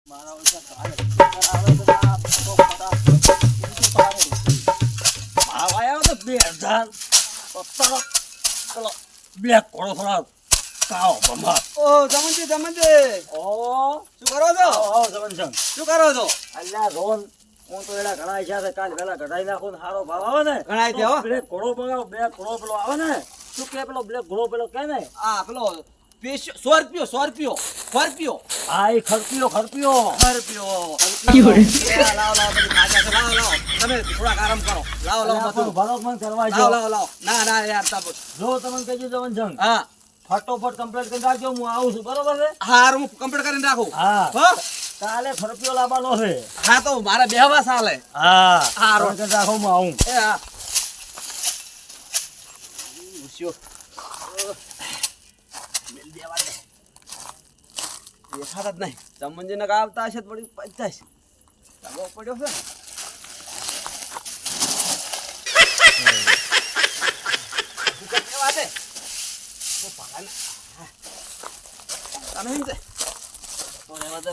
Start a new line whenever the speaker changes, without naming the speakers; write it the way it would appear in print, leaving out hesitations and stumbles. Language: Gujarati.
મારા ઓછા કાલે આવે તો આ ફટાફટ ભાવ આવ્યો તો 2000 તો તરત પેલો બ્લેક કોળો ખરાબ કાઓ ભમા
ઓ જમનજી
ઓ
શું કરો છો?
જમનસંગ
શું કરો છો?
અલ્યા રોન હું તો એલા ઘણા ઈચ્છા કાલ વેલા કઢાઈ નાખો ને સારો ભાવ આવે ને
ઘણાઈ દે હો.
બ્લેક ઘોડો મંગાવો બ્લેક ઘોડો પેલો આવે ને શું કે પેલો બ્લેક ઘોડો પેલો કે ને
આ પેલો 100 રૂપિયો
આ એ ખર્પિયો
લાવ બધી ખાજા છે. લાવ તમે થોડાક આરામ કરો. લાવ બધું.
ભરોક મન કરવા જો
લાવ ના યાર તમે
જો તમને કહેજો જમનસંગ
હા
ફટોફટ કમ્પ્લીટ કરી નાખજો હું આવું છું બરોબર છે
હાર હું કમ્પ્લીટ કરીને રાખું.
હા
હો
કાલે ખર્પિયો લાવવાનો છે
હા તો મારે બેહવા ચાલે.
હા
હારો.
રોજ રાખો હું આવું
એ હા ઉસ્યો મેલ દેવા દે. દેખાતા જ નહીં. જમનજીને આવતા હશે તો વળી પચાસ ચાલો પડ્યો છે. ભૂકા કેવા છે? ઓ પાગલ. તને એમ છે? તો રહેવા દે.